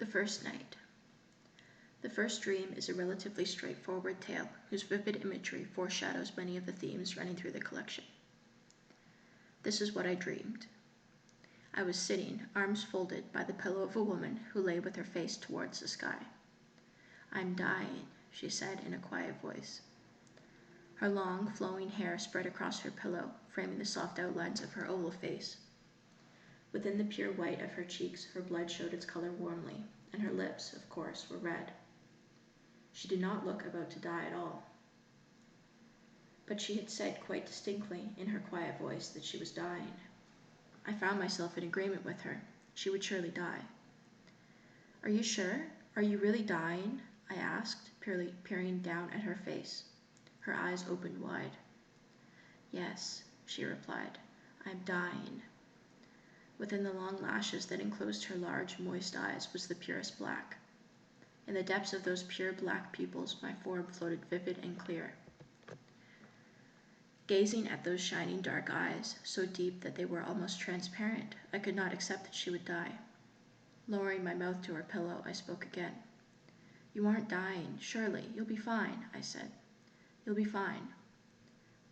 The First Night. The First Dream is a relatively straightforward tale whose vivid imagery foreshadows many of the themes running through the collection. This is what I dreamed. I was sitting, arms folded, by the pillow of a woman who lay with her face towards the sky. "I'm dying," she said in a quiet voice. Her long, flowing hair spread across her pillow, framing the soft outlines of her oval face. Within the pure white of her cheeks, her blood showed its color warmly, and her lips, of course, were red. She did not look about to die at all. But she had said quite distinctly, in her quiet voice, that she was dying. I found myself in agreement with her. She would surely die. "Are you sure? Are you really dying?" I asked, peering down at her face. Her eyes opened wide. "Yes," she replied, "I'm dying." Within the long lashes that enclosed her large, moist eyes was the purest black. In the depths of those pure black pupils, my form floated vivid and clear. Gazing at those shining dark eyes, so deep that they were almost transparent, I could not accept that she would die. Lowering my mouth to her pillow, I spoke again. "You aren't dying, surely. You'll be fine," I said. "You'll be fine."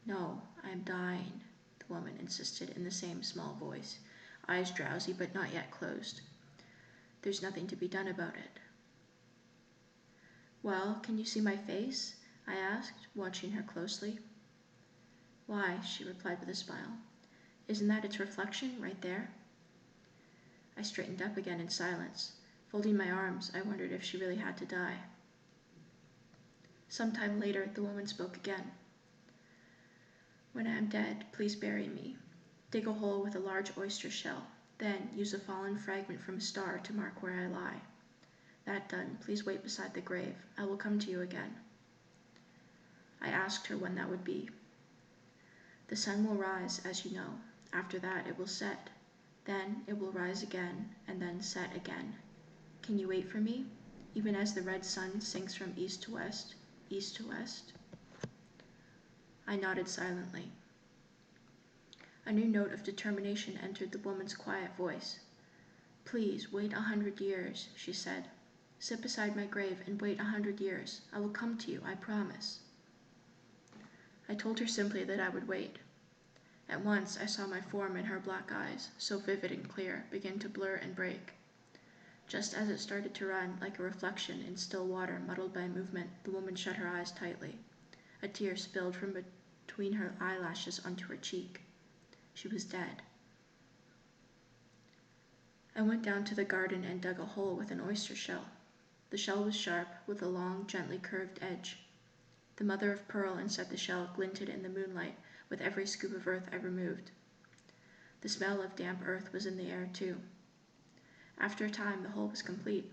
"No, I am dying," the woman insisted in the same small voice, eyes drowsy but not yet closed. "There's nothing to be done about it." "Well, can you see my face?" I asked, watching her closely. "Why," she replied with a smile, "isn't that its reflection right there?" I straightened up again in silence. Folding my arms, I wondered if she really had to die. Some time later, the woman spoke again. "When I am dead, please bury me. Dig a hole with a large oyster shell, then use a fallen fragment from a star to mark where I lie. That done, please wait beside the grave. I will come to you again." I asked her when that would be. "The sun will rise, as you know. After that, it will set. Then it will rise again, and then set again. Can you wait for me, even as the red sun sinks from east to west, east to west?" I nodded silently. A new note of determination entered the woman's quiet voice. "Please wait 100 years, she said. "Sit beside my grave and wait 100 years. I will come to you, I promise." I told her simply that I would wait. At once I saw my form in her black eyes, so vivid and clear, begin to blur and break. Just as it started to run, like a reflection in still water muddled by movement, the woman shut her eyes tightly. A tear spilled from between her eyelashes onto her cheek. She was dead. I went down to the garden and dug a hole with an oyster shell. The shell was sharp, with a long, gently curved edge. The mother of pearl inside the shell glinted in the moonlight with every scoop of earth I removed. The smell of damp earth was in the air, too. After a time, the hole was complete.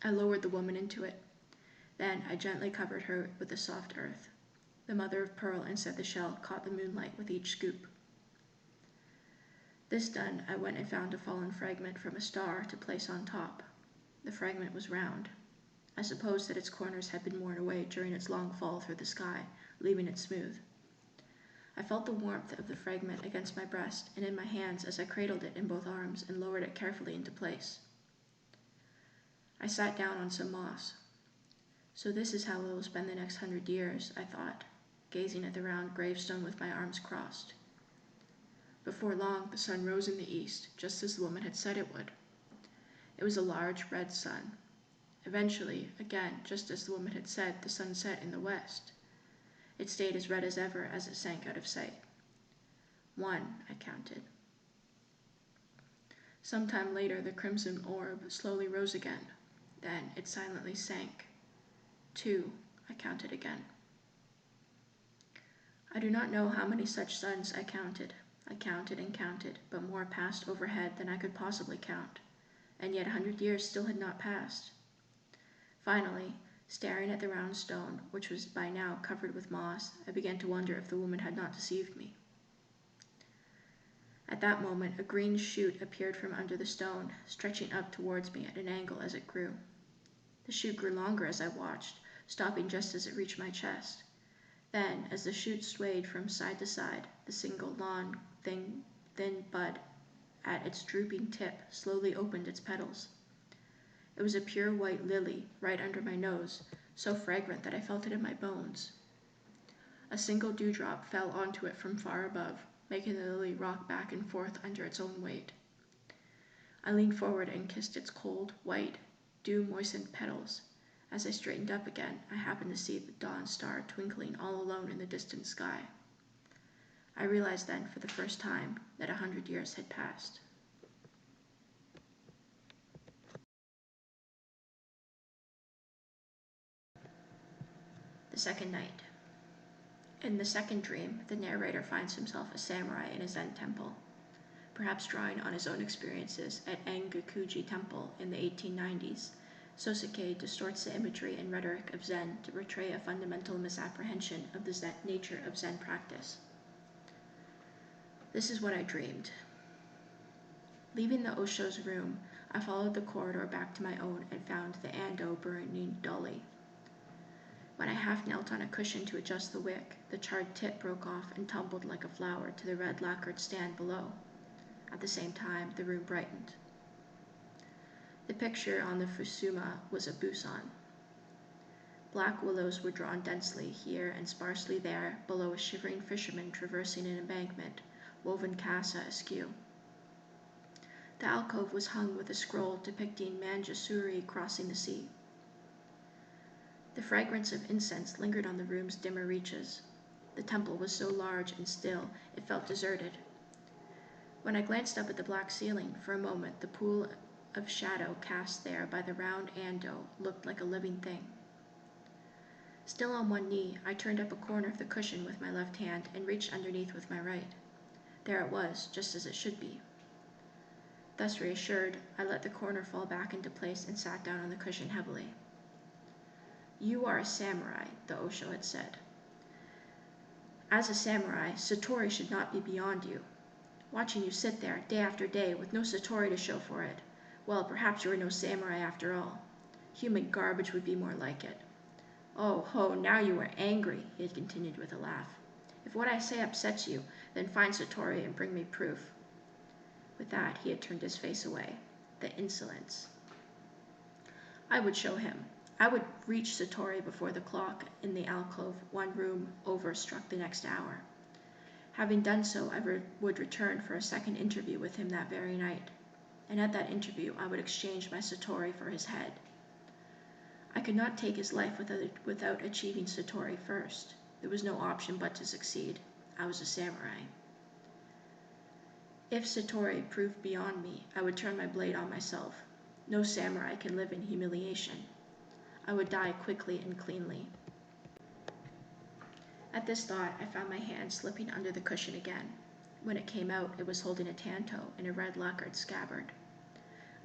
I lowered the woman into it. Then I gently covered her with the soft earth. The mother of pearl inside the shell caught the moonlight with each scoop. This done, I went and found a fallen fragment from a star to place on top. The fragment was round. I supposed that its corners had been worn away during its long fall through the sky, leaving it smooth. I felt the warmth of the fragment against my breast and in my hands as I cradled it in both arms and lowered it carefully into place. I sat down on some moss. So this is how we will spend the next 100 years, I thought, gazing at the round gravestone with my arms crossed. Before long, the sun rose in the east, just as the woman had said it would. It was a large red sun. Eventually, again, just as the woman had said, the sun set in the west. It stayed as red as ever as it sank out of sight. 1, I counted. Some time later, the crimson orb slowly rose again. Then it silently sank. 2, I counted again. I do not know how many such suns I counted. I counted and counted, but more passed overhead than I could possibly count, and yet 100 years still had not passed. Finally, staring at the round stone, which was by now covered with moss, I began to wonder if the woman had not deceived me. At that moment, a green shoot appeared from under the stone, stretching up towards me at an angle as it grew. The shoot grew longer as I watched, stopping just as it reached my chest. Then, as the shoot swayed from side to side, the single long, thin bud at its drooping tip slowly opened its petals. It was a pure white lily right under my nose, so fragrant that I felt it in my bones. A single dewdrop fell onto it from far above, making the lily rock back and forth under its own weight. I leaned forward and kissed its cold, white, dew-moistened petals. As I straightened up again, I happened to see the dawn star twinkling all alone in the distant sky. I realized then, for the first time, that 100 years had passed. The second night. In the second dream, the narrator finds himself a samurai in a Zen temple. Perhaps drawing on his own experiences at Engakuji Temple in the 1890s, Sōseki distorts the imagery and rhetoric of Zen to portray a fundamental misapprehension of the nature of Zen practice. This is what I dreamed. Leaving the Osho's room, I followed the corridor back to my own and found the ando burning dully. When I half knelt on a cushion to adjust the wick, the charred tip broke off and tumbled like a flower to the red lacquered stand below. At the same time, the room brightened. The picture on the fusuma was a busan. Black willows were drawn densely here and sparsely there below a shivering fisherman traversing an embankment, woven kasa askew. The alcove was hung with a scroll depicting Manjusuri crossing the sea. The fragrance of incense lingered on the room's dimmer reaches. The temple was so large and still, it felt deserted. When I glanced up at the black ceiling, for a moment the pool of shadow cast there by the round ando looked like a living thing. Still on one knee, I turned up a corner of the cushion with my left hand and reached underneath with my right. There it was, just as it should be. Thus reassured, I let the corner fall back into place and sat down on the cushion heavily. "You are a samurai," the Osho had said. "As a samurai, satori should not be beyond you. Watching you sit there, day after day, with no satori to show for it, well, perhaps you are no samurai after all. Human garbage would be more like it. Oh, ho, now you are angry," he had continued with a laugh. "If what I say upsets you, then find satori and bring me proof." With that, he had turned his face away. The insolence. I would show him. I would reach satori before the clock in the alcove one room over struck the next hour. Having done so, I would return for a second interview with him that very night, and at that interview I would exchange my satori for his head. I could not take his life without achieving satori first. There was no option but to succeed. I was a samurai. If satori proved beyond me, I would turn my blade on myself. No samurai can live in humiliation. I would die quickly and cleanly. At this thought, I found my hand slipping under the cushion again. When it came out, it was holding a tanto in a red lacquered scabbard.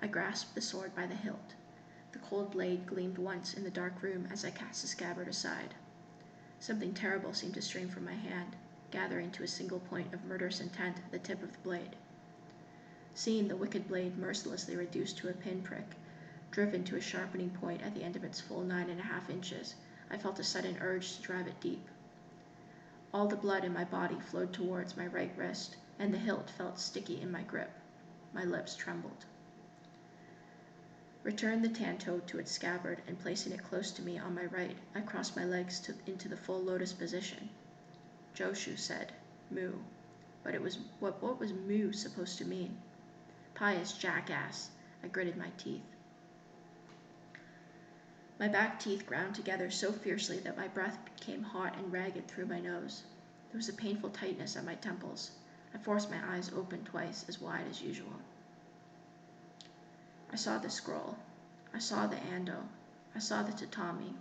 I grasped the sword by the hilt. The cold blade gleamed once in the dark room as I cast the scabbard aside. Something terrible seemed to stream from my hand, gathering to a single point of murderous intent at the tip of the blade. Seeing the wicked blade mercilessly reduced to a pinprick, driven to a sharpening point at the end of its full 9.5 inches, I felt a sudden urge to drive it deep. All the blood in my body flowed towards my right wrist, and the hilt felt sticky in my grip. My lips trembled. Returned the tanto to its scabbard, and placing it close to me on my right, I crossed my legs into the full lotus position. Joshu said, "Mu." But what was mu supposed to mean? Pious jackass. I gritted my teeth. My back teeth ground together so fiercely that my breath became hot and ragged through my nose. There was a painful tightness at my temples. I forced my eyes open twice as wide as usual. I saw the scroll. I saw the ando. I saw the tatami.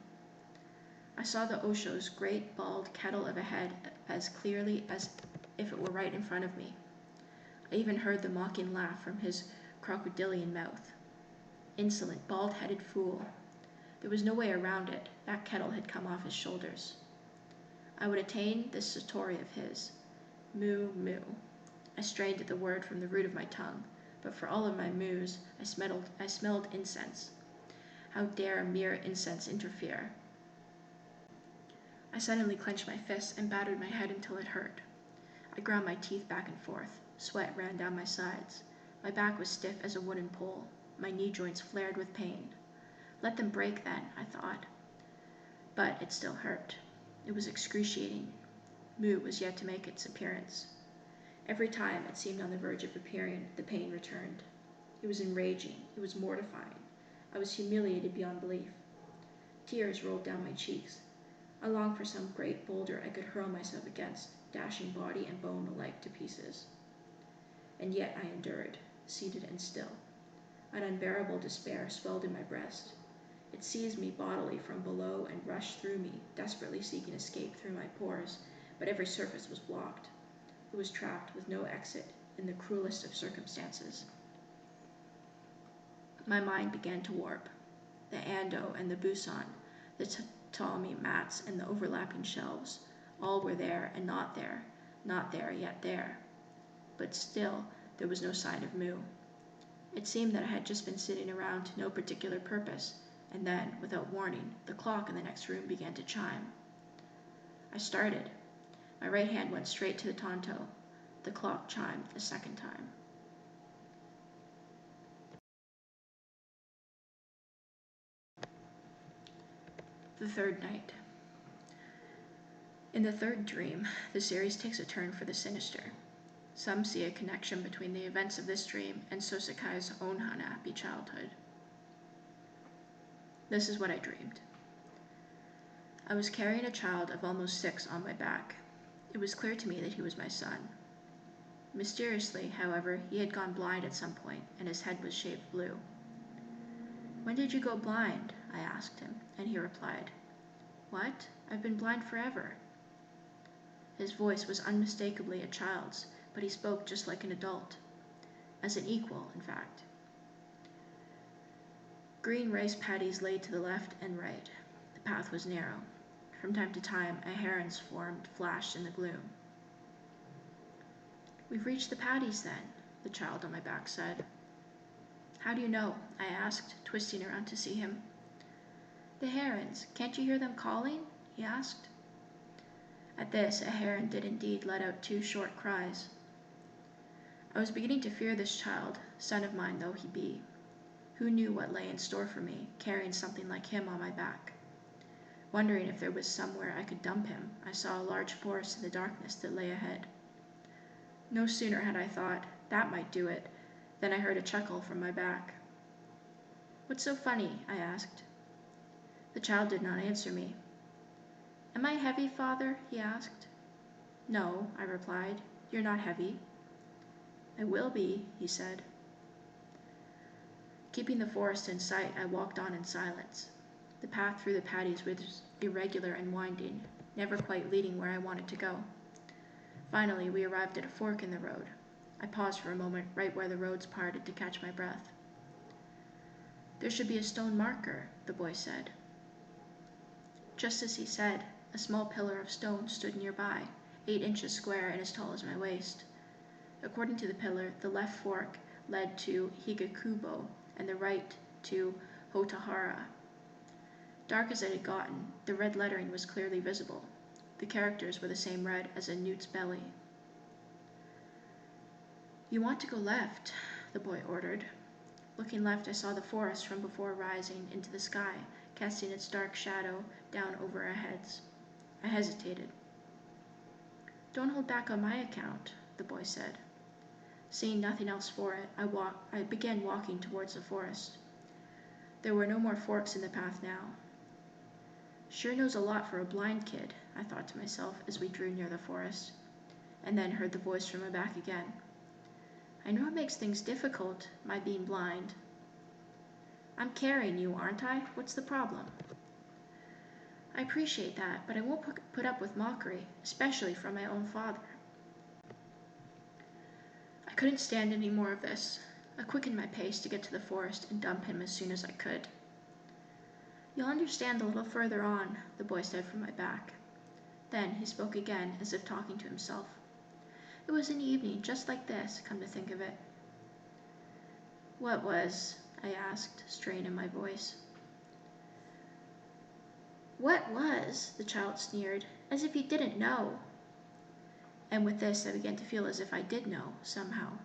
I saw the Osho's great bald kettle of a head as clearly as if it were right in front of me. I even heard the mocking laugh from his crocodilian mouth. Insolent, bald-headed fool. There was no way around it. That kettle had come off his shoulders. I would attain this satori of his. Mu, mu. I strained at the word from the root of my tongue, but for all of my moos, I smelled incense. How dare mere incense interfere? I suddenly clenched my fists and battered my head until it hurt. I ground my teeth back and forth. Sweat ran down my sides. My back was stiff as a wooden pole. My knee joints flared with pain. Let them break then, I thought. But it still hurt. It was excruciating. Mu was yet to make its appearance. Every time it seemed on the verge of appearing, the pain returned. It was enraging. It was mortifying. I was humiliated beyond belief. Tears rolled down my cheeks. I longed for some great boulder I could hurl myself against, dashing body and bone alike to pieces. And yet I endured, seated and still. An unbearable despair swelled in my breast. It seized me bodily from below and rushed through me, desperately seeking escape through my pores, but every surface was blocked. It was trapped with no exit in the cruelest of circumstances. My mind began to warp. The ando and the busan, the tatami mats and the overlapping shelves, all were there and not there yet there. But still, there was no sign of Mu. It seemed that I had just been sitting around to no particular purpose, and then, without warning, the clock in the next room began to chime. I started. My right hand went straight to the tanto. The clock chimed a second time. The third night. In the third dream, the series takes a turn for the sinister. Some see a connection between the events of this dream and Sōsekai's own unhappy childhood. This is what I dreamed. I was carrying a child of almost 6 on my back. It was clear to me that he was my son. Mysteriously, however, he had gone blind at some point, and his head was shaved blue. "When did you go blind?" I asked him, and he replied, "What? I've been blind forever." His voice was unmistakably a child's, but he spoke just like an adult. As an equal, in fact. Green rice paddies lay to the left and right. The path was narrow. From time to time, a heron's form flashed in the gloom. "We've reached the paddies, then," the child on my back said. "How do you know?" I asked, twisting around to see him. "The herons. Can't you hear them calling?" he asked. At this, a heron did indeed let out 2 short cries. I was beginning to fear this child, son of mine though he be. Who knew what lay in store for me, carrying something like him on my back? Wondering if there was somewhere I could dump him, I saw a large forest in the darkness that lay ahead. No sooner had I thought, that might do it, than I heard a chuckle from my back. "What's so funny?" I asked. The child did not answer me. "Am I heavy, father?" he asked. "No," I replied. "You're not heavy." "I will be," he said. Keeping the forest in sight, I walked on in silence. The path through the paddies was irregular and winding, never quite leading where I wanted to go. Finally, we arrived at a fork in the road. I paused for a moment right where the roads parted to catch my breath. "There should be a stone marker," the boy said. Just as he said, a small pillar of stone stood nearby, 8 inches square and as tall as my waist. According to the pillar, the left fork led to Higakubo and the right to Hotahara. Dark as it had gotten, the red lettering was clearly visible. The characters were the same red as a newt's belly. "You want to go left," the boy ordered. Looking left, I saw the forest from before rising into the sky, casting its dark shadow down over our heads. I hesitated. "Don't hold back on my account," the boy said. Seeing nothing else for it, I began walking towards the forest. There were no more forks in the path now. "Sure knows a lot for a blind kid," I thought to myself as we drew near the forest, and then heard the voice from my back again. "I know it makes things difficult, my being blind." "I'm carrying you, aren't I? What's the problem?" "I appreciate that, but I won't put up with mockery, especially from my own father." I couldn't stand any more of this. I quickened my pace to get to the forest and dump him as soon as I could. "You'll understand a little further on," the boy said from my back. Then he spoke again, as if talking to himself. "It was an evening just like this, come to think of it." "What was?" I asked, strain in my voice. "What was?" the child sneered, "as if you didn't know." And with this I began to feel as if I did know, somehow.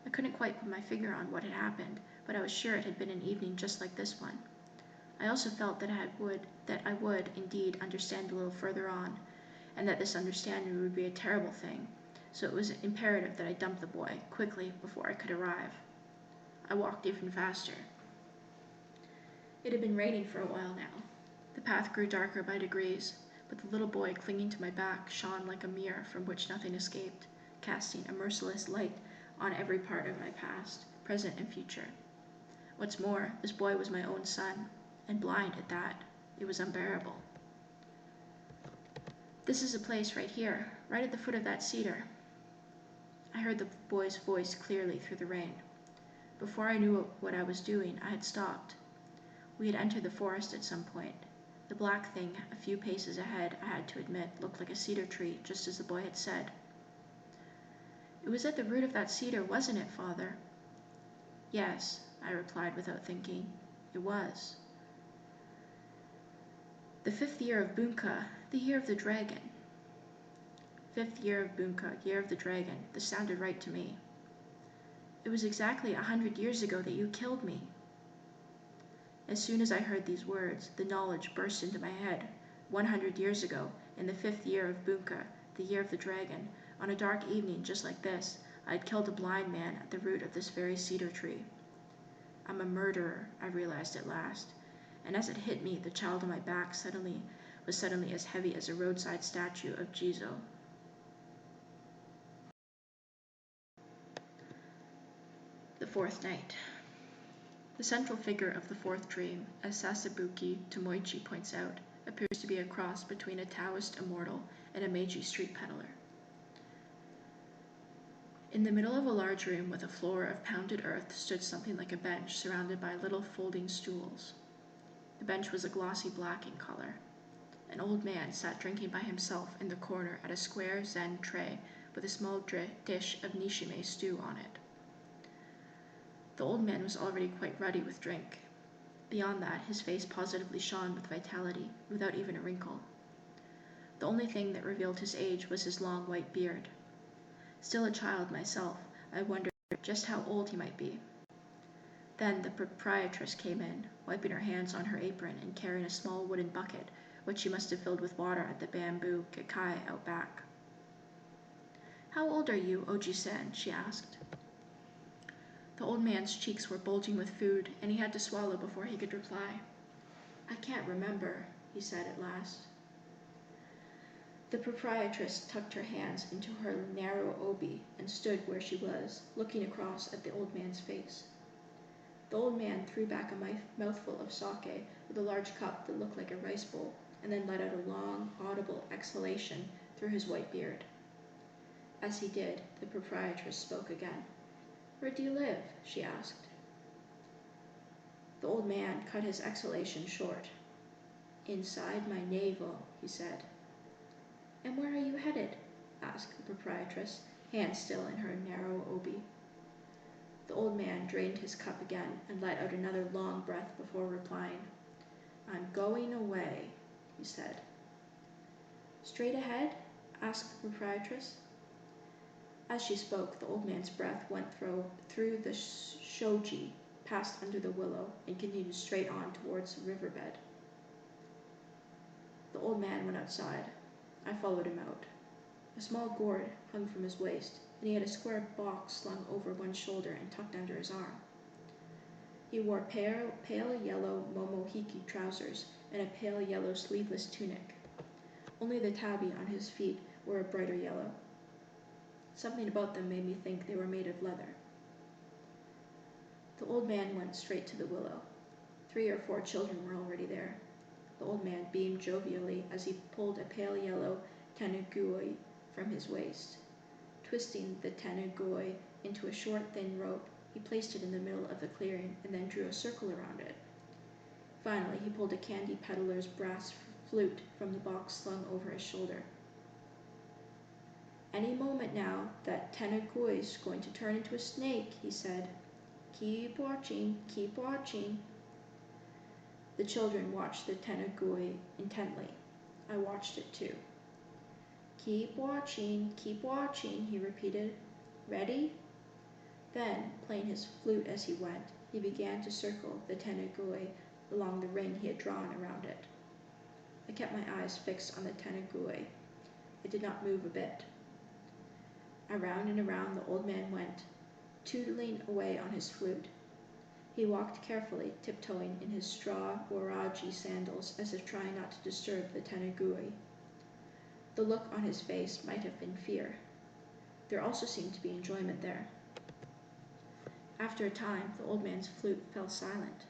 I couldn't quite put my finger on what had happened, but I was sure it had been an evening just like this one. I also felt that I would indeed understand a little further on, and that this understanding would be a terrible thing, so it was imperative that I dump the boy quickly before I could arrive. I walked even faster. It had been raining for a while now. The path grew darker by degrees, but the little boy clinging to my back shone like a mirror from which nothing escaped, casting a merciless light on every part of my past, present, and future. What's more, this boy was my own son, and blind at that. It was unbearable. This is a place right here, right at the foot of that cedar. I heard the boy's voice clearly through the rain. Before I knew what I was doing, I had stopped. We had entered the forest at some point. The black thing a few paces ahead, I had to admit, looked like a cedar tree, just as the boy had said. It was at the root of that cedar, wasn't it, Father? Yes, I replied without thinking. It was. The 5th year of Bunka, the year of the dragon. 5th year of Bunka, year of the dragon. This sounded right to me. It was exactly 100 years ago that you killed me. As soon as I heard these words, the knowledge burst into my head. 100 years ago, in the 5th year of Bunka, the year of the dragon, on a dark evening just like this, I had killed a blind man at the root of this very cedar tree. I'm a murderer, I realized at last, and as it hit me, the child on my back was suddenly as heavy as a roadside statue of Jizo. The 4th night. The central figure of the 4th dream, as Sasabuki Tomoichi points out, appears to be a cross between a Taoist immortal and a Meiji street peddler. In the middle of a large room with a floor of pounded earth stood something like a bench surrounded by little folding stools. The bench was a glossy black in color. An old man sat drinking by himself in the corner at a square Zen tray with a small dish of nishime stew on it. The old man was already quite ruddy with drink. Beyond that, his face positively shone with vitality, without even a wrinkle. The only thing that revealed his age was his long white beard. Still a child myself, I wondered just how old he might be. Then the proprietress came in, wiping her hands on her apron and carrying a small wooden bucket, which she must have filled with water at the bamboo kekai out back. "How old are you, Oji-san?" she asked. The old man's cheeks were bulging with food, and he had to swallow before he could reply. "I can't remember," he said at last. The proprietress tucked her hands into her narrow obi and stood where she was, looking across at the old man's face. The old man threw back a mouthful of sake with a large cup that looked like a rice bowl, and then let out a long, audible exhalation through his white beard. As he did, the proprietress spoke again. "Where do you live?" she asked. The old man cut his exhalation short. "Inside my navel," he said. "And where are you headed?" asked the proprietress, hand still in her narrow obi. The old man drained his cup again and let out another long breath before replying. "I'm going away," he said. "Straight ahead?" asked the proprietress. As she spoke, the old man's breath went through the shoji, passed under the willow, and continued straight on towards the riverbed. The old man went outside. I followed him out. A small gourd hung from his waist, and he had a square box slung over one shoulder and tucked under his arm. He wore pale yellow momohiki trousers and a pale yellow sleeveless tunic. Only the tabi on his feet were a brighter yellow. Something about them made me think they were made of leather. The old man went straight to the willow. 3 or 4 children were already there. The old man beamed jovially as he pulled a pale yellow tenugui from his waist. Twisting the tenugui into a short, thin rope, he placed it in the middle of the clearing and then drew a circle around it. Finally, he pulled a candy peddler's brass flute from the box slung over his shoulder. "Any moment now, that tenugui's going to turn into a snake," he said. Keep watching. The children watched the tenugui intently. I watched it too. Keep watching, he repeated. "Ready?" Then, playing his flute as he went, he began to circle the tenugui along the ring he had drawn around it. I kept my eyes fixed on the Tanagui. It did not move a bit. Around and around the old man went, tootling away on his flute. He walked carefully, tiptoeing in his straw waraji sandals as if trying not to disturb the Tanagui. The look on his face might have been fear. There also seemed to be enjoyment there. After a time, the old man's flute fell silent.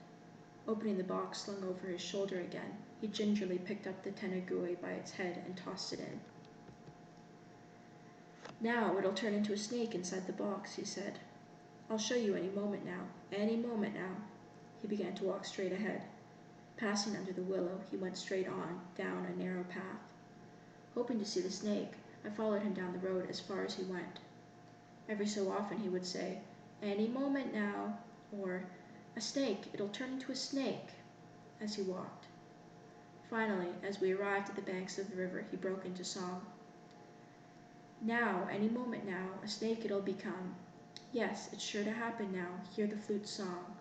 Opening the box slung over his shoulder again, he gingerly picked up the Tanagui by its head and tossed it in. "Now it'll turn into a snake inside the box," he said. "I'll show you any moment now, any moment now." He began to walk straight ahead. Passing under the willow, he went straight on, down a narrow path. Hoping to see the snake, I followed him down the road as far as he went. Every so often he would say, "Any moment now," or, "A snake, it'll turn into a snake," as he walked. Finally, as we arrived at the banks of the river, he broke into song. "Now, any moment now, a snake it'll become. Yes, it's sure to happen now, hear the flute's song."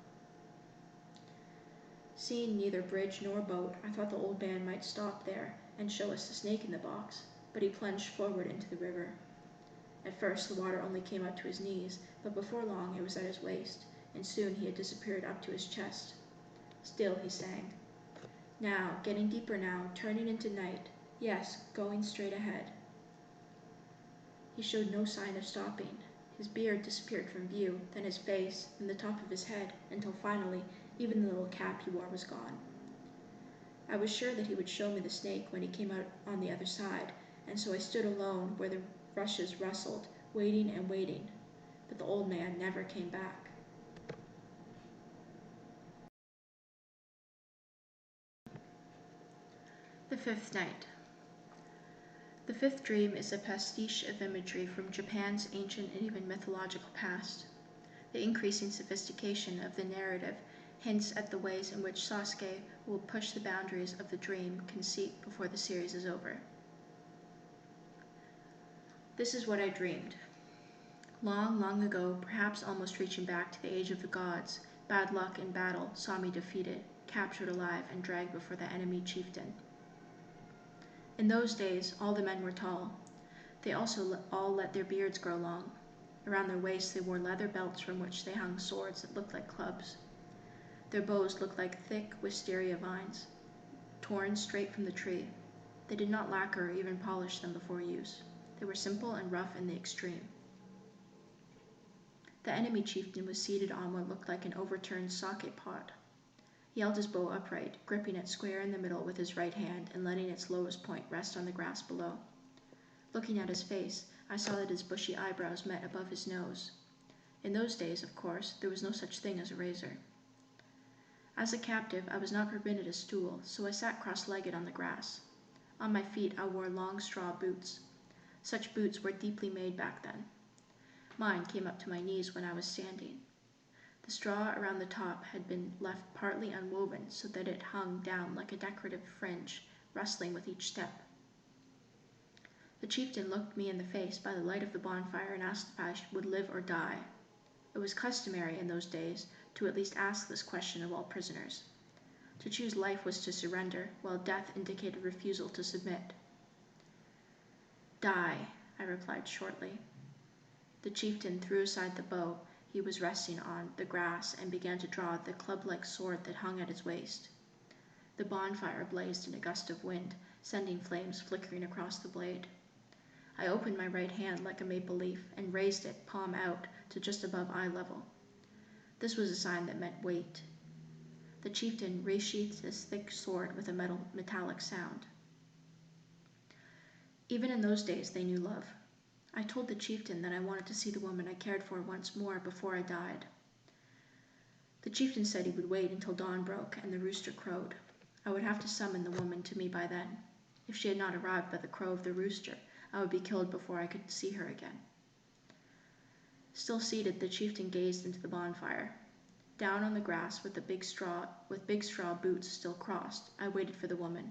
Seeing neither bridge nor boat, I thought the old man might stop there and show us the snake in the box, but he plunged forward into the river. At first the water only came up to his knees, but before long it was at his waist, and soon he had disappeared up to his chest. Still he sang. "Now, getting deeper now, turning into night. Yes, going straight ahead." He showed no sign of stopping. His beard disappeared from view, then his face, then the top of his head, until finally even the little cap he wore was gone. I was sure that he would show me the snake when he came out on the other side, and so I stood alone where the rushes rustled, waiting and waiting, but the old man never came back. The Fifth Night. The fifth dream is a pastiche of imagery from Japan's ancient and even mythological past. The increasing sophistication of the narrative hints at the ways in which Sōseki will push the boundaries of the dream conceit before the series is over. This is what I dreamed. Long, long ago, perhaps almost reaching back to the age of the gods, bad luck in battle saw me defeated, captured alive, and dragged before the enemy chieftain. In those days, all the men were tall. They also all let their beards grow long. Around their waists they wore leather belts from which they hung swords that looked like clubs. Their bows looked like thick wisteria vines, torn straight from the tree. They did not lacquer or even polish them before use. They were simple and rough in the extreme. The enemy chieftain was seated on what looked like an overturned sake pot. He held his bow upright, gripping it square in the middle with his right hand and letting its lowest point rest on the grass below. Looking at his face, I saw that his bushy eyebrows met above his nose. In those days, of course, there was no such thing as a razor. As a captive, I was not permitted a stool, so I sat cross-legged on the grass. On my feet, I wore long straw boots. Such boots were deeply made back then. Mine came up to my knees when I was standing. The straw around the top had been left partly unwoven so that it hung down like a decorative fringe, rustling with each step. The chieftain looked me in the face by the light of the bonfire and asked if I would live or die. It was customary in those days to at least ask this question of all prisoners. To choose life was to surrender, while death indicated refusal to submit. "Die," I replied shortly. The chieftain threw aside the bow he was resting on the grass and began to draw the club-like sword that hung at his waist. The bonfire blazed in a gust of wind, sending flames flickering across the blade. I opened my right hand like a maple leaf and raised it, palm out, to just above eye level. This was a sign that meant wait. The chieftain resheathed his thick sword with a metallic sound. Even in those days they knew love. I told the chieftain that I wanted to see the woman I cared for once more before I died. The chieftain said he would wait until dawn broke and the rooster crowed. I would have to summon the woman to me by then. If she had not arrived by the crow of the rooster, I would be killed before I could see her again. Still seated, the chieftain gazed into the bonfire. Down on the grass with big straw boots still crossed, I waited for the woman.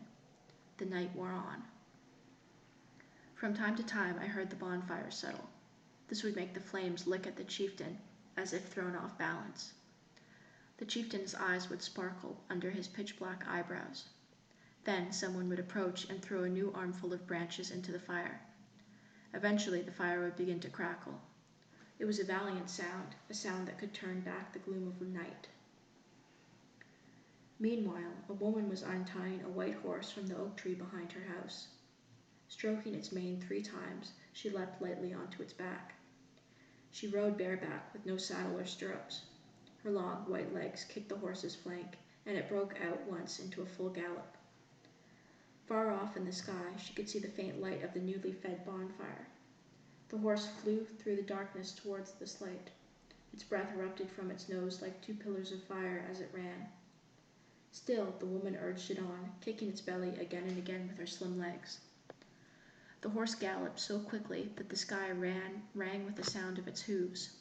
The night wore on. From time to time I heard the bonfire settle. This would make the flames lick at the chieftain, as if thrown off balance. The chieftain's eyes would sparkle under his pitch-black eyebrows. Then someone would approach and throw a new armful of branches into the fire. Eventually the fire would begin to crackle. It was a valiant sound, a sound that could turn back the gloom of the night. Meanwhile, a woman was untying a white horse from the oak tree behind her house. Stroking its mane 3 times, she leapt lightly onto its back. She rode bareback with no saddle or stirrups. Her long white legs kicked the horse's flank, and it broke out once into a full gallop. Far off in the sky, she could see the faint light of the newly fed bonfire. The horse flew through the darkness towards this light. Its breath erupted from its nose like 2 pillars of fire as it ran. Still, the woman urged it on, kicking its belly again and again with her slim legs. The horse galloped so quickly that the sky rang with the sound of its hooves.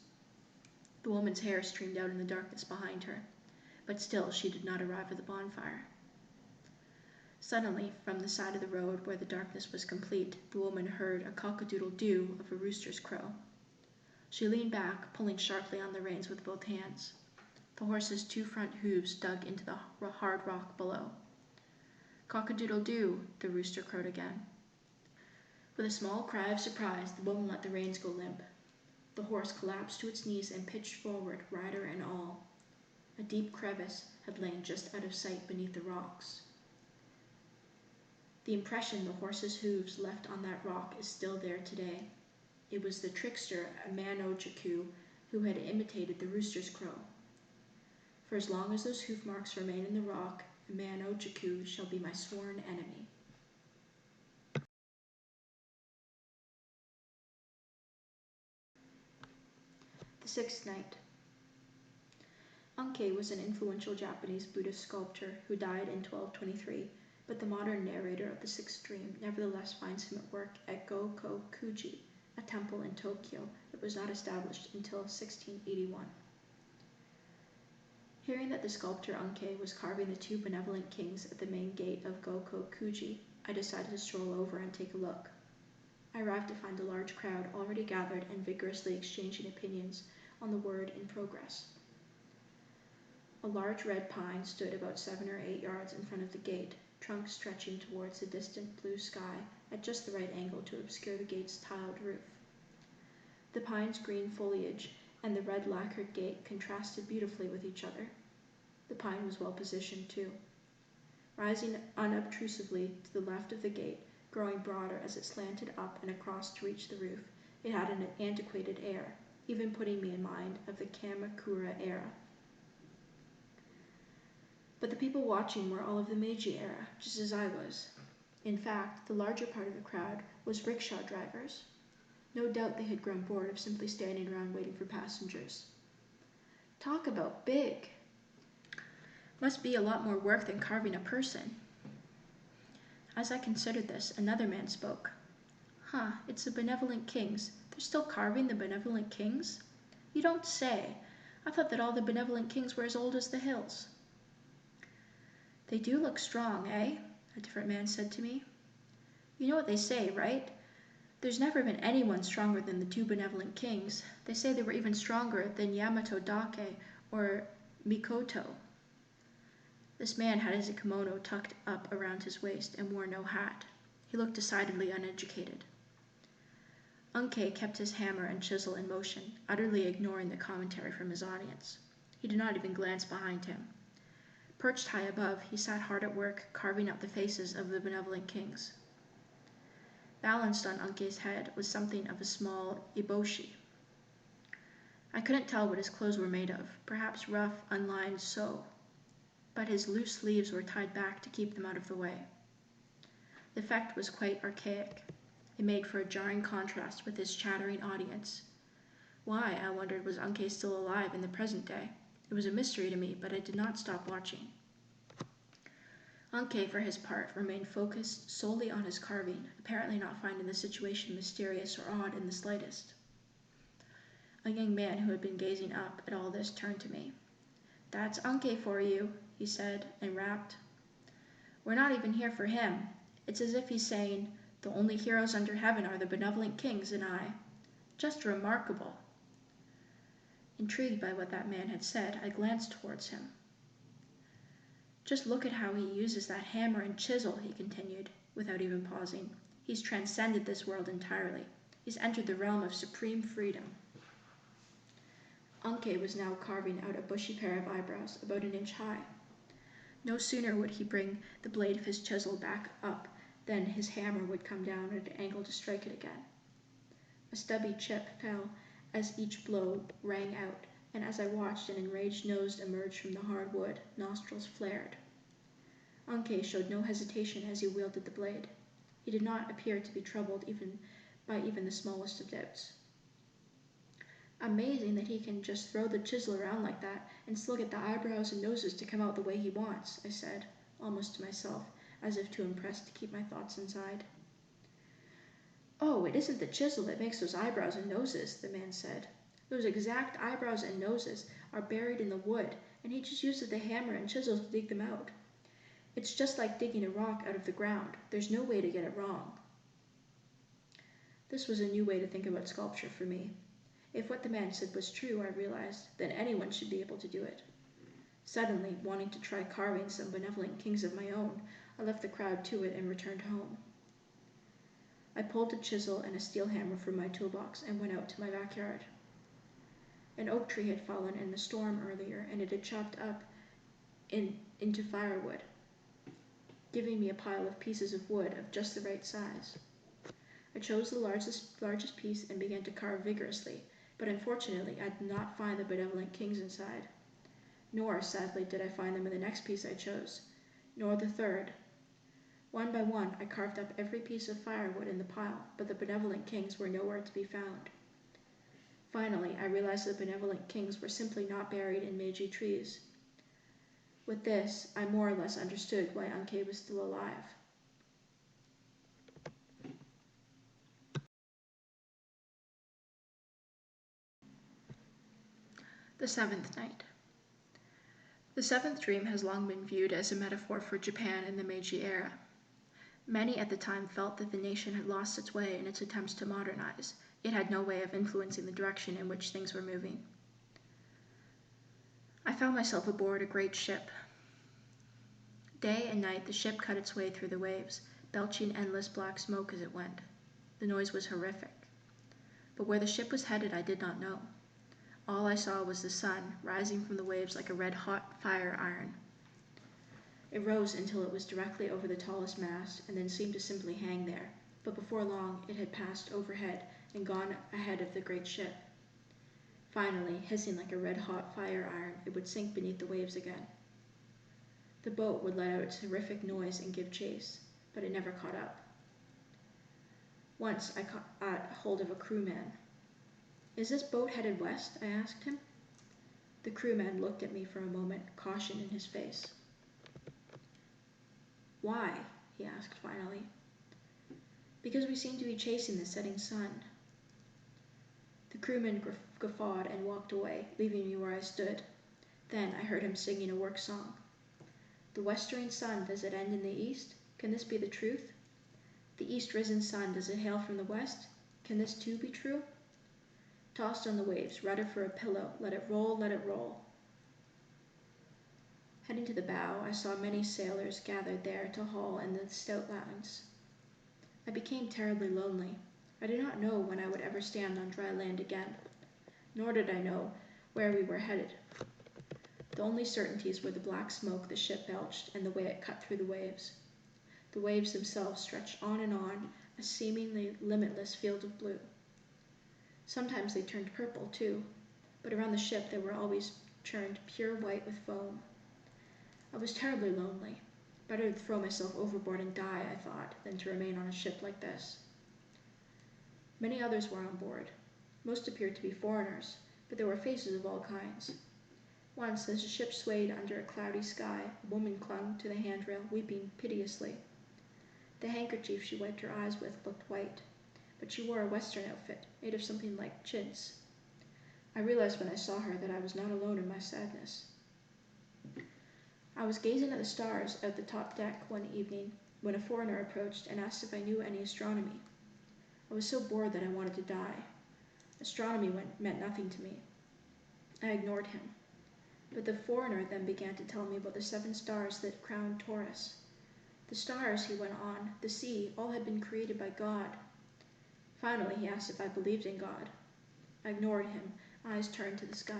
The woman's hair streamed out in the darkness behind her, but still she did not arrive at the bonfire. Suddenly, from the side of the road where the darkness was complete, the woman heard a cock-a-doodle-doo of a rooster's crow. She leaned back, pulling sharply on the reins with both hands. The horse's 2 front hooves dug into the hard rock below. "Cock-a-doodle-doo," the rooster crowed again. With a small cry of surprise, the woman let the reins go limp. The horse collapsed to its knees and pitched forward, rider and all. A deep crevice had lain just out of sight beneath the rocks. The impression the horse's hooves left on that rock is still there today. It was the trickster, a man-o-jaku, who had imitated the rooster's crow. For as long as those hoof marks remain in the rock, a man-o-jaku shall be my sworn enemy. The Sixth Night. Unkei was an influential Japanese Buddhist sculptor who died in 1223, but the modern narrator of the Sixth Dream nevertheless finds him at work at Gokokuji, a temple in Tokyo that was not established until 1681. Hearing that the sculptor Unkei was carving the 2 benevolent kings at the main gate of Gokokuji, I decided to stroll over and take a look. I arrived to find a large crowd already gathered and vigorously exchanging opinions on the word in progress. A large red pine stood about 7 or 8 yards in front of the gate, trunk stretching towards the distant blue sky at just the right angle to obscure the gate's tiled roof. The pine's green foliage and the red lacquered gate contrasted beautifully with each other. The pine was well positioned, too. Rising unobtrusively to the left of the gate, growing broader as it slanted up and across to reach the roof, it had an antiquated air, even putting me in mind of the Kamakura era. But the people watching were all of the Meiji era, just as I was. In fact, the larger part of the crowd was rickshaw drivers. No doubt they had grown bored of simply standing around waiting for passengers. Talk about big! Must be a lot more work than carving a person. As I considered this, another man spoke. It's the benevolent kings. They're still carving the benevolent kings? You don't say. I thought that all the benevolent kings were as old as the hills. They do look strong, eh? A different man said to me. You know what they say, right? There's never been anyone stronger than the 2 benevolent kings. They say they were even stronger than Yamato Dake or Mikoto. This man had his kimono tucked up around his waist and wore no hat. He looked decidedly uneducated. Unkei kept his hammer and chisel in motion, utterly ignoring the commentary from his audience. He did not even glance behind him. Perched high above, he sat hard at work, carving out the faces of the benevolent kings. Balanced on Unkei's head was something of a small eboshi. I couldn't tell what his clothes were made of, perhaps rough, unlined so, but his loose sleeves were tied back to keep them out of the way. The effect was quite archaic. It made for a jarring contrast with his chattering audience. Why, I wondered, was Unkei still alive in the present day? It was a mystery to me, but I did not stop watching. Unkei, for his part, remained focused solely on his carving, apparently not finding the situation mysterious or odd in the slightest. A young man who had been gazing up at all this turned to me. That's Unkei for you, he said, and rapped. We're not even here for him. It's as if he's saying, the only heroes under heaven are the benevolent kings and I. Just remarkable. Intrigued by what that man had said, I glanced towards him. Just look at how he uses that hammer and chisel, he continued, without even pausing. He's transcended this world entirely. He's entered the realm of supreme freedom. Anke was now carving out a bushy pair of eyebrows about an inch high. No sooner would he bring the blade of his chisel back up than his hammer would come down at an angle to strike it again. A stubby chip fell as each blow rang out, and as I watched, an enraged nose emerged from the hard wood, nostrils flared. Anke showed no hesitation as he wielded the blade. He did not appear to be troubled by even the smallest of doubts. Amazing that he can just throw the chisel around like that and still get the eyebrows and noses to come out the way he wants, I said, almost to myself, as if too impressed to keep my thoughts inside. Oh, it isn't the chisel that makes those eyebrows and noses, the man said. Those exact eyebrows and noses are buried in the wood, and he just uses the hammer and chisel to dig them out. It's just like digging a rock out of the ground. There's no way to get it wrong. This was a new way to think about sculpture for me. If what the man said was true, I realized, then anyone should be able to do it. Suddenly, wanting to try carving some benevolent kings of my own, I left the crowd to it and returned home. I pulled a chisel and a steel hammer from my toolbox and went out to my backyard. An oak tree had fallen in a storm earlier, and it had chopped up into firewood, giving me a pile of pieces of wood of just the right size. I chose the largest piece and began to carve vigorously, but unfortunately I did not find the benevolent kings inside. Nor, sadly, did I find them in the next piece I chose, nor the third. One by one I carved up every piece of firewood in the pile, but the benevolent kings were nowhere to be found. Finally, I realized the benevolent kings were simply not buried in Meiji trees. With this, I more or less understood why Anke was still alive. The Seventh Night. The seventh dream has long been viewed as a metaphor for Japan in the Meiji era. Many at the time felt that the nation had lost its way in its attempts to modernize. It had no way of influencing the direction in which things were moving. I found myself aboard a great ship. Day and night the ship cut its way through the waves, belching endless black smoke as it went. The noise was horrific. But where the ship was headed I did not know. All I saw was the sun, rising from the waves like a red-hot fire iron. It rose until it was directly over the tallest mast, and then seemed to simply hang there, but before long it had passed overhead and gone ahead of the great ship. Finally, hissing like a red-hot fire iron, it would sink beneath the waves again. The boat would let out its horrific noise and give chase, but it never caught up. Once I caught hold of a crewman. "Is this boat headed west?" I asked him. The crewman looked at me for a moment, caution in his face. "Why?" he asked finally. "Because we seem to be chasing the setting sun." The crewman guffawed and walked away, leaving me where I stood. Then I heard him singing a work song. "The westering sun, does it end in the east? Can this be the truth? The east-risen sun, does it hail from the west? Can this too be true? Tossed on the waves, rudder for a pillow, let it roll, let it roll." Heading to the bow, I saw many sailors gathered there to haul in the stout lines. I became terribly lonely. I did not know when I would ever stand on dry land again, nor did I know where we were headed. The only certainties were the black smoke the ship belched and the way it cut through the waves. The waves themselves stretched on and on, a seemingly limitless field of blue. Sometimes they turned purple, too, but around the ship they were always turned pure white with foam. I was terribly lonely. Better to throw myself overboard and die, I thought, than to remain on a ship like this. Many others were on board. Most appeared to be foreigners, but there were faces of all kinds. Once, as the ship swayed under a cloudy sky, a woman clung to the handrail, weeping piteously. The handkerchief she wiped her eyes with looked white, but she wore a Western outfit, made of something like chintz. I realized when I saw her that I was not alone in my sadness. I was gazing at the stars out the top deck one evening when a foreigner approached and asked if I knew any astronomy. I was so bored that I wanted to die. Astronomy meant nothing to me. I ignored him. But the foreigner then began to tell me about the 7 stars that crowned Taurus. The stars, he went on, the sea, all had been created by God. Finally, he asked if I believed in God. I ignored him, eyes turned to the sky.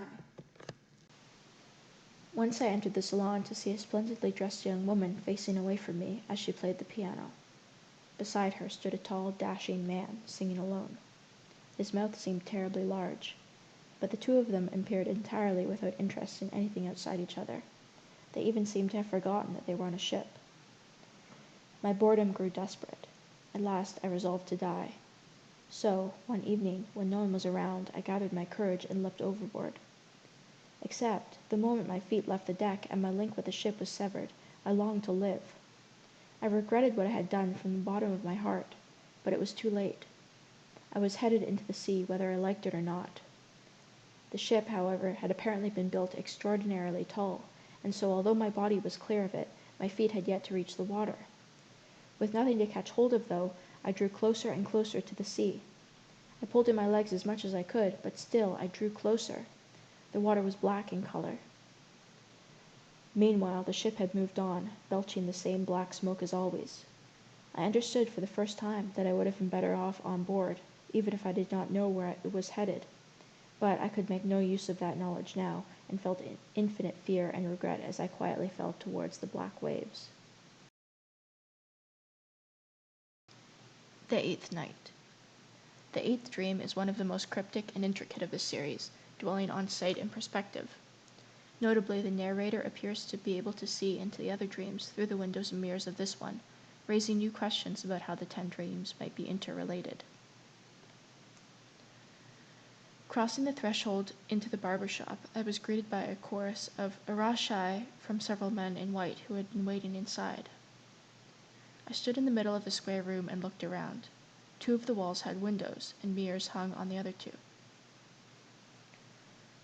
Once I entered the salon to see a splendidly dressed young woman facing away from me as she played the piano. Beside her stood a tall, dashing man, singing alone. His mouth seemed terribly large, but the two of them appeared entirely without interest in anything outside each other. They even seemed to have forgotten that they were on a ship. My boredom grew desperate. At last I resolved to die. So, one evening, when no one was around, I gathered my courage and leapt overboard. Except, the moment my feet left the deck and my link with the ship was severed, I longed to live. I regretted what I had done from the bottom of my heart, but it was too late. I was headed into the sea whether I liked it or not. The ship, however, had apparently been built extraordinarily tall, and so although my body was clear of it, my feet had yet to reach the water. With nothing to catch hold of, though, I drew closer and closer to the sea. I pulled in my legs as much as I could, but still I drew closer. The water was black in color. Meanwhile, the ship had moved on, belching the same black smoke as always. I understood for the first time that I would have been better off on board, even if I did not know where it was headed. But I could make no use of that knowledge now, and felt infinite fear and regret as I quietly fell towards the black waves. The Eighth Night. The eighth dream is one of the most cryptic and intricate of the series, dwelling on sight and perspective. Notably, the narrator appears to be able to see into the other dreams through the windows and mirrors of this one, raising new questions about how the 10 dreams might be interrelated. Crossing the threshold into the barber shop, I was greeted by a chorus of "Arashai" from several men in white who had been waiting inside. I stood in the middle of the square room and looked around. 2 of the walls had windows, and mirrors hung on the other 2.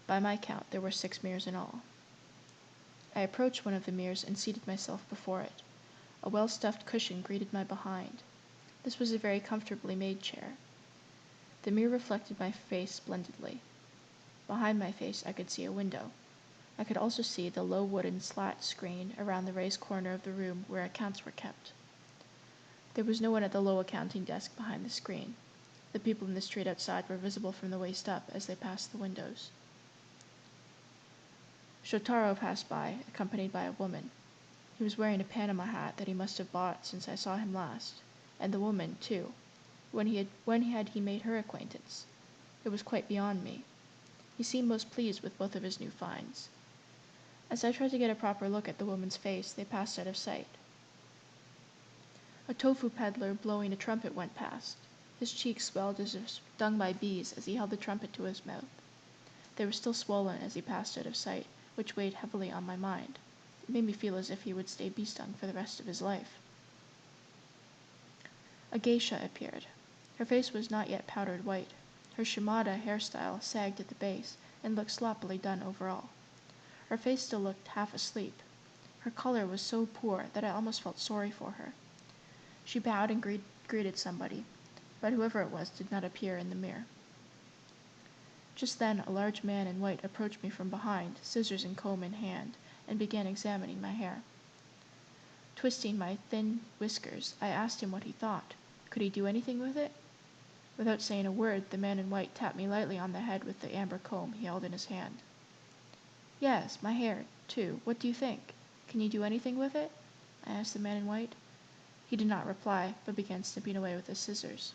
By my count, there were 6 mirrors in all. I approached one of the mirrors and seated myself before it. A well-stuffed cushion greeted my behind. This was a very comfortably made chair. The mirror reflected my face splendidly. Behind my face, I could see a window. I could also see the low wooden slat screen around the raised corner of the room where accounts were kept. There was no one at the low accounting desk behind the screen. The people in the street outside were visible from the waist up as they passed the windows. Shotaro passed by, accompanied by a woman. He was wearing a Panama hat that he must have bought since I saw him last, and the woman, too. When had he made her acquaintance? It was quite beyond me. He seemed most pleased with both of his new finds. As I tried to get a proper look at the woman's face, they passed out of sight. A tofu peddler blowing a trumpet went past. His cheeks swelled as if stung by bees as he held the trumpet to his mouth. They were still swollen as he passed out of sight, which weighed heavily on my mind. It made me feel as if he would stay bee-stung for the rest of his life. A geisha appeared. Her face was not yet powdered white. Her shimada hairstyle sagged at the base and looked sloppily done overall. Her face still looked half asleep. Her color was so poor that I almost felt sorry for her. She bowed and greeted somebody, but whoever it was did not appear in the mirror. Just then, a large man in white approached me from behind, scissors and comb in hand, and began examining my hair. Twisting my thin whiskers, I asked him what he thought. Could he do anything with it? Without saying a word, the man in white tapped me lightly on the head with the amber comb he held in his hand. "Yes, my hair, too. What do you think? Can you do anything with it?" I asked the man in white. He did not reply, but began snipping away with his scissors.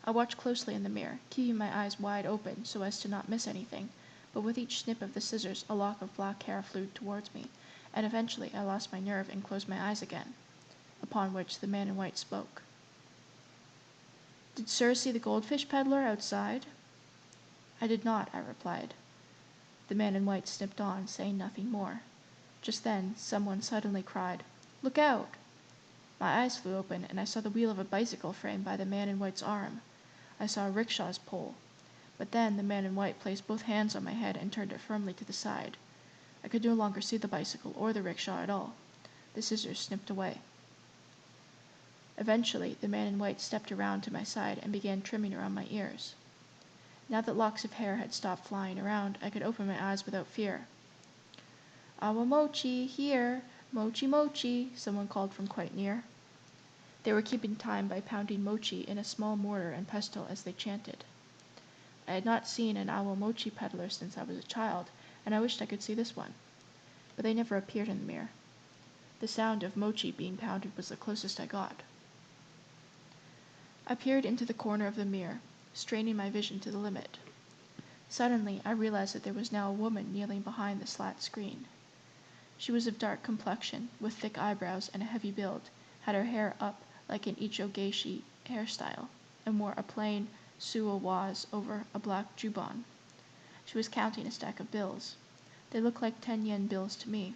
I watched closely in the mirror, keeping my eyes wide open so as to not miss anything, but with each snip of the scissors a lock of black hair flew towards me, and eventually I lost my nerve and closed my eyes again, upon which the man in white spoke. "Did Sir see the goldfish peddler outside?" "I did not," I replied. The man in white snipped on, saying nothing more. Just then, someone suddenly cried, "Look out!" My eyes flew open, and I saw the wheel of a bicycle frame by the man in white's arm. I saw a rickshaw's pole. But then the man in white placed both hands on my head and turned it firmly to the side. I could no longer see the bicycle or the rickshaw at all. The scissors snipped away. Eventually, the man in white stepped around to my side and began trimming around my ears. Now that locks of hair had stopped flying around, I could open my eyes without fear. "Awamochi, here! Mochi mochi!" someone called from quite near. They were keeping time by pounding mochi in a small mortar and pestle as they chanted. I had not seen an awamochi peddler since I was a child, and I wished I could see this one. But they never appeared in the mirror. The sound of mochi being pounded was the closest I got. I peered into the corner of the mirror, straining my vision to the limit. Suddenly, I realized that there was now a woman kneeling behind the slat screen. She was of dark complexion, with thick eyebrows and a heavy build, had her hair up like an ichogeishi hairstyle, and wore a plain suo-waze over a black jubon. She was counting a stack of bills. They looked like 10-yen bills to me.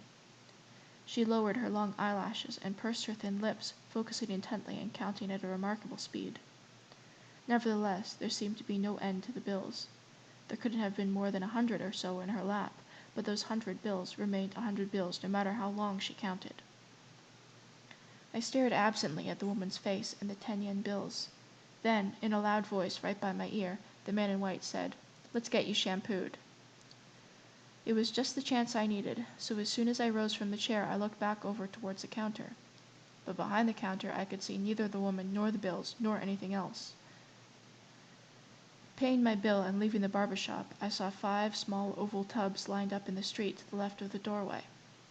She lowered her long eyelashes and pursed her thin lips, focusing intently and counting at a remarkable speed. Nevertheless, there seemed to be no end to the bills. There couldn't have been more than 100 or so in her lap, but those 100 bills remained 100 bills no matter how long she counted. I stared absently at the woman's face and the 10-yen bills. Then, in a loud voice right by my ear, the man in white said, "Let's get you shampooed." It was just the chance I needed, so as soon as I rose from the chair, I looked back over towards the counter. But behind the counter, I could see neither the woman nor the bills, nor anything else. Paying my bill and leaving the barber shop, I saw 5 small oval tubs lined up in the street to the left of the doorway.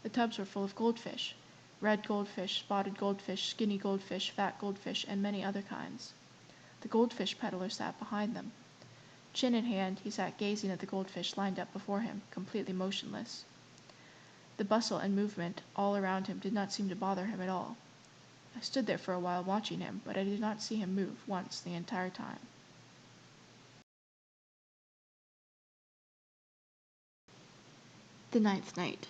The tubs were full of goldfish: red goldfish, spotted goldfish, skinny goldfish, fat goldfish, and many other kinds. The goldfish peddler sat behind them. Chin in hand, he sat gazing at the goldfish lined up before him, completely motionless. The bustle and movement all around him did not seem to bother him at all. I stood there for a while watching him, but I did not see him move once the entire time. The 9th night.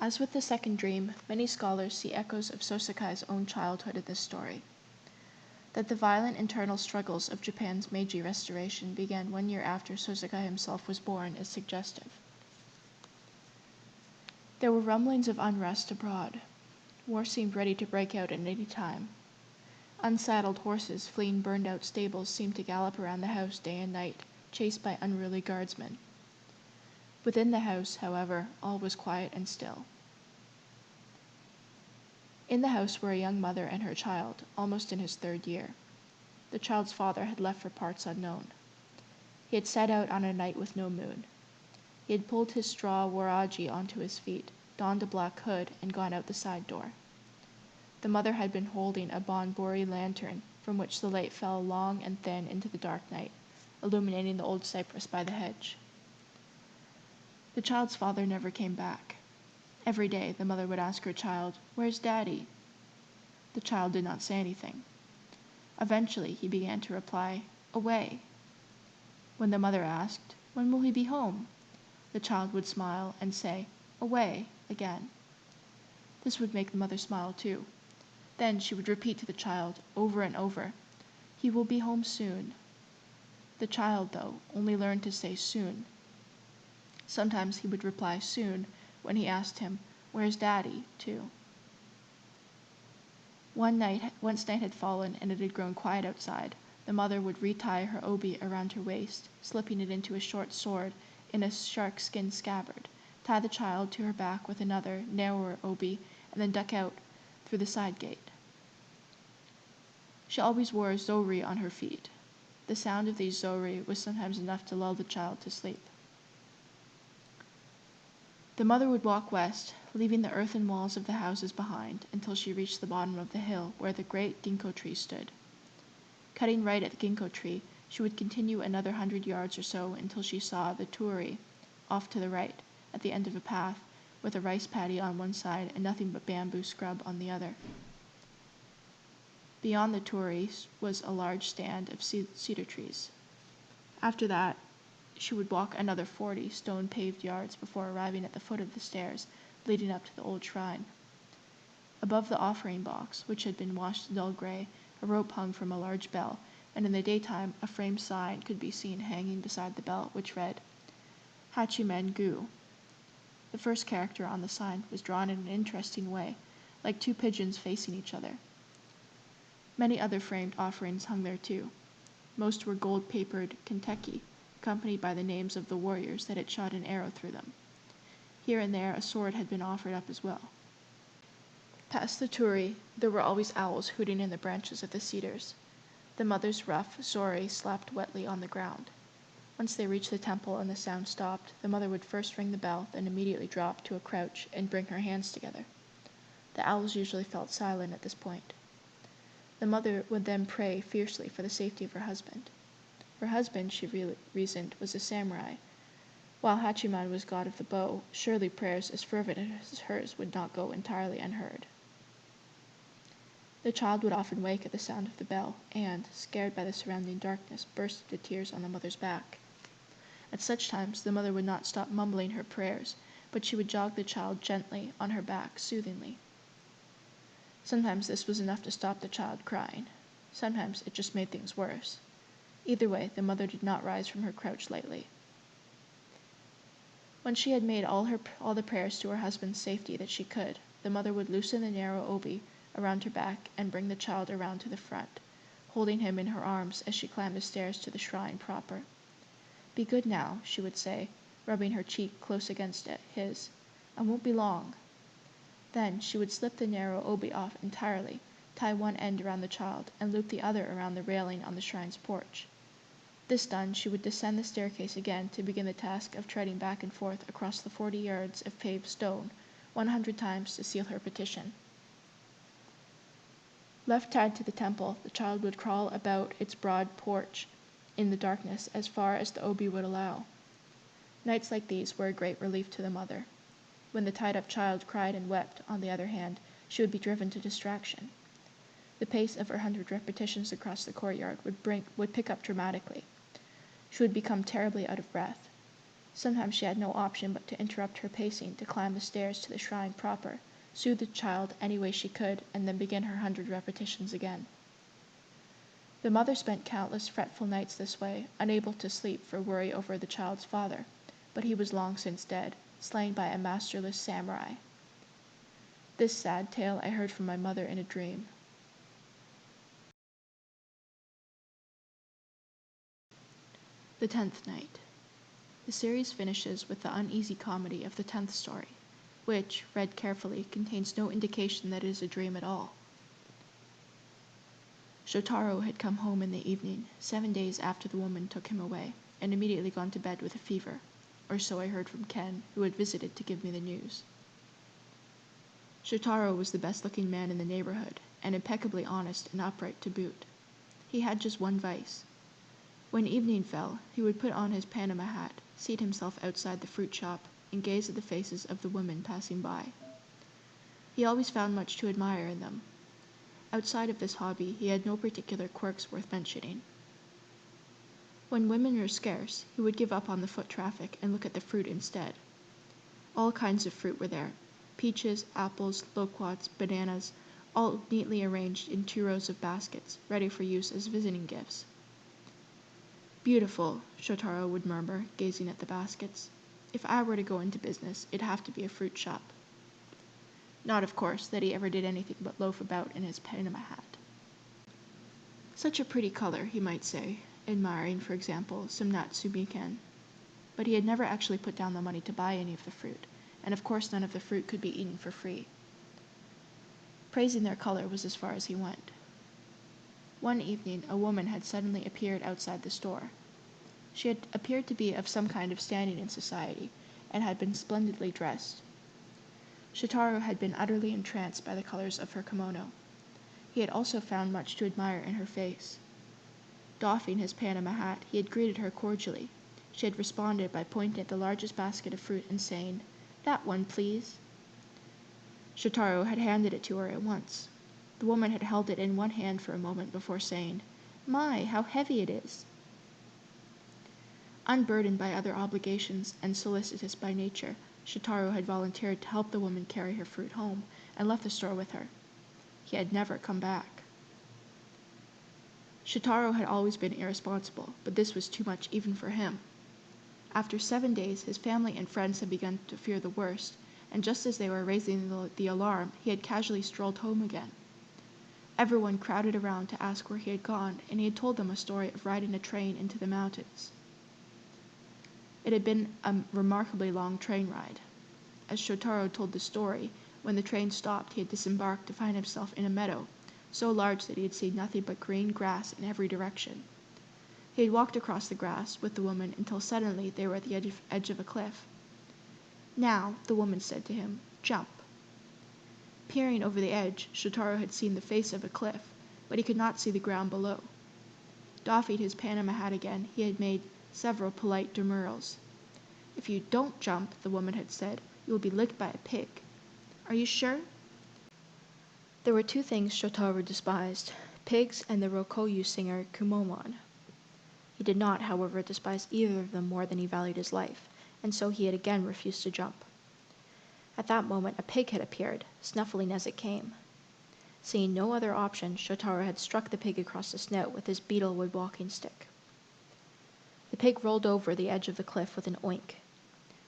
As with the second dream, many scholars see echoes of Sōsekai's own childhood in this story. That the violent internal struggles of Japan's Meiji Restoration began 1 year after Sōsekai himself was born is suggestive. There were rumblings of unrest abroad. War seemed ready to break out at any time. Unsaddled horses fleeing burned-out stables seemed to gallop around the house day and night, chased by unruly guardsmen. Within the house, however, all was quiet and still. In the house were a young mother and her child, almost in his 3rd year. The child's father had left for parts unknown. He had set out on a night with no moon. He had pulled his straw waraji onto his feet, donned a black hood, and gone out the side door. The mother had been holding a bonbori lantern, from which the light fell long and thin into the dark night, illuminating the old cypress by the hedge. The child's father never came back. Every day, the mother would ask her child, "Where's Daddy?" The child did not say anything. Eventually, he began to reply, "Away." When the mother asked, "When will he be home?" the child would smile and say, "Away," again. This would make the mother smile too. Then she would repeat to the child, over and over, "He will be home soon." The child, though, only learned to say soon. Sometimes he would reply soon when he asked him, "Where's Daddy?" too. Once night had fallen and it had grown quiet outside, the mother would retie her obi around her waist, slipping it into a short sword in a shark-skin scabbard, tie the child to her back with another, narrower obi, and then duck out through the side gate. She always wore zori on her feet. The sound of these zori was sometimes enough to lull the child to sleep. The mother would walk west, leaving the earthen walls of the houses behind, until she reached the bottom of the hill where the great ginkgo tree stood. Cutting right at the ginkgo tree, she would continue another 100 yards or so until she saw the torii off to the right, at the end of a path, with a rice paddy on one side and nothing but bamboo scrub on the other. Beyond the torii was a large stand of cedar trees. After that, she would walk another 40 stone-paved yards before arriving at the foot of the stairs leading up to the old shrine. Above the offering box, which had been washed dull gray, a rope hung from a large bell, and in the daytime a framed sign could be seen hanging beside the bell, which read, "Hachimen Gu." The first character on the sign was drawn in an interesting way, like 2 pigeons facing each other. Many other framed offerings hung there too. Most were gold-papered Kentucky, accompanied by the names of the warriors that had shot an arrow through them. Here and there a sword had been offered up as well. Past the torii, there were always owls hooting in the branches of the cedars. The mother's rough sori slapped wetly on the ground. Once they reached the temple and the sound stopped, the mother would first ring the bell, then immediately drop to a crouch and bring her hands together. The owls usually felt silent at this point. The mother would then pray fiercely for the safety of her husband. Her husband, she reasoned, was a samurai. While Hachiman was god of the bow, surely prayers as fervent as hers would not go entirely unheard. The child would often wake at the sound of the bell, and, scared by the surrounding darkness, burst into tears on the mother's back. At such times the mother would not stop mumbling her prayers, but she would jog the child gently on her back, soothingly. Sometimes this was enough to stop the child crying. Sometimes it just made things worse. Either way, the mother did not rise from her crouch lightly. When she had made all the prayers to her husband's safety that she could, the mother would loosen the narrow obi around her back and bring the child around to the front, holding him in her arms as she climbed the stairs to the shrine proper. "Be good now," she would say, rubbing her cheek close against his. "I won't be long." Then she would slip the narrow obi off entirely, tie one end around the child, and loop the other around the railing on the shrine's porch. This done, she would descend the staircase again to begin the task of treading back and forth across the 40 yards of paved stone 100 times to seal her petition. Left tied to the temple, the child would crawl about its broad porch in the darkness as far as the obi would allow. Nights like these were a great relief to the mother. When the tied-up child cried and wept, on the other hand, she would be driven to distraction. The pace of her 100 repetitions across the courtyard would pick up dramatically. She would become terribly out of breath. Sometimes she had no option but to interrupt her pacing to climb the stairs to the shrine proper, soothe the child any way she could, and then begin her 100 repetitions again. The mother spent countless fretful nights this way, unable to sleep for worry over the child's father, but he was long since dead, slain by a masterless samurai. This sad tale I heard from my mother in a dream. The 10th night. The series finishes with the uneasy comedy of the 10th story, which, read carefully, contains no indication that it is a dream at all. Shotaro had come home in the evening, 7 days after the woman took him away, and immediately gone to bed with a fever, or so I heard from Ken, who had visited to give me the news. Shotaro was the best-looking man in the neighborhood, and impeccably honest and upright to boot. He had just one vice. When evening fell, he would put on his Panama hat, seat himself outside the fruit shop, and gaze at the faces of the women passing by. He always found much to admire in them. Outside of this hobby, he had no particular quirks worth mentioning. When women were scarce, he would give up on the foot traffic and look at the fruit instead. All kinds of fruit were there: peaches, apples, loquats, bananas, all neatly arranged in 2 rows of baskets, ready for use as visiting gifts. "Beautiful," Shotaro would murmur, gazing at the baskets. "If I were to go into business, it'd have to be a fruit shop." Not, of course, that he ever did anything but loaf about in his Panama hat. "Such a pretty color," he might say, admiring, for example, some Natsume. But he had never actually put down the money to buy any of the fruit, and of course none of the fruit could be eaten for free. Praising their color was as far as he went. One evening a woman had suddenly appeared outside the store. She had appeared to be of some kind of standing in society, and had been splendidly dressed. Shotaro had been utterly entranced by the colors of her kimono. He had also found much to admire in her face. Doffing his Panama hat, he had greeted her cordially. She had responded by pointing at the largest basket of fruit and saying, "That one, please." Shotaro had handed it to her at once. The woman had held it in one hand for a moment before saying, "My, how heavy it is." Unburdened by other obligations and solicitous by nature, Shotaro had volunteered to help the woman carry her fruit home, and left the store with her. He had never come back. Shotaro had always been irresponsible, but this was too much even for him. After 7 days, his family and friends had begun to fear the worst, and just as they were raising the alarm, he had casually strolled home again. Everyone crowded around to ask where he had gone, and he had told them a story of riding a train into the mountains. It had been a remarkably long train ride. As Shotaro told the story, when the train stopped, he had disembarked to find himself in a meadow, so large that he had seen nothing but green grass in every direction. He had walked across the grass with the woman until suddenly they were at the edge of a cliff. "Now," the woman said to him, "jump." Peering over the edge, Shotaro had seen the face of a cliff, but he could not see the ground below. Doffing his Panama hat again, he had made several polite demurrals. "If you don't jump," the woman had said, "you will be licked by a pig. Are you sure?" There were two things Shotaro despised: pigs and the Rokoyu singer Kumomon. He did not, however, despise either of them more than he valued his life, and so he had again refused to jump. At that moment a pig had appeared, snuffling as it came. Seeing no other option, Shotaro had struck the pig across the snout with his beetlewood walking stick. The pig rolled over the edge of the cliff with an oink.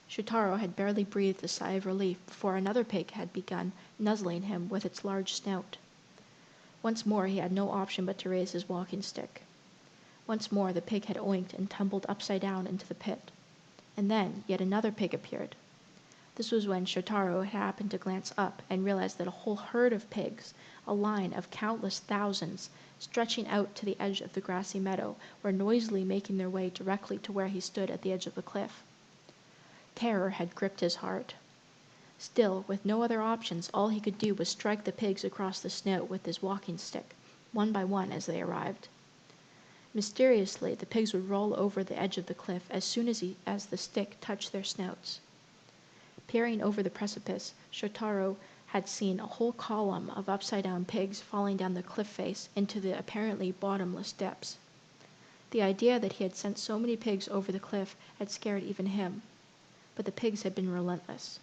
Shotaro had barely breathed a sigh of relief before another pig had begun nuzzling him with its large snout. Once more he had no option but to raise his walking stick. Once more the pig had oinked and tumbled upside down into the pit. And then yet another pig appeared. This was when Shotaro had happened to glance up and realized that a whole herd of pigs, a line of countless thousands, stretching out to the edge of the grassy meadow, were noisily making their way directly to where he stood at the edge of the cliff. Terror had gripped his heart. Still, with no other options, all he could do was strike the pigs across the snout with his walking stick, one by one as they arrived. Mysteriously, the pigs would roll over the edge of the cliff as soon as the stick touched their snouts. Peering over the precipice, Shotaro had seen a whole column of upside-down pigs falling down the cliff face into the apparently bottomless depths. The idea that he had sent so many pigs over the cliff had scared even him. But the pigs had been relentless.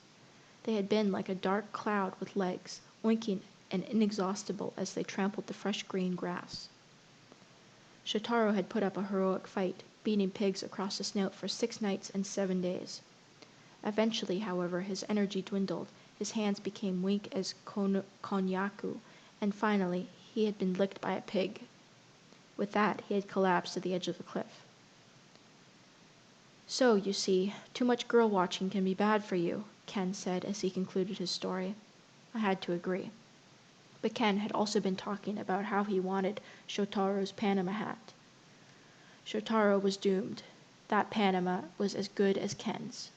They had been like a dark cloud with legs, oinking and inexhaustible as they trampled the fresh green grass. Shotaro had put up a heroic fight, beating pigs across the snout for 6 nights and 7 days. Eventually, however, his energy dwindled, his hands became weak as konnyaku, and finally he had been licked by a pig. With that, he had collapsed at the edge of the cliff. "So, you see, too much girl-watching can be bad for you," Ken said as he concluded his story. I had to agree. But Ken had also been talking about how he wanted Shotaro's Panama hat. Shotaro was doomed. That Panama was as good as Ken's.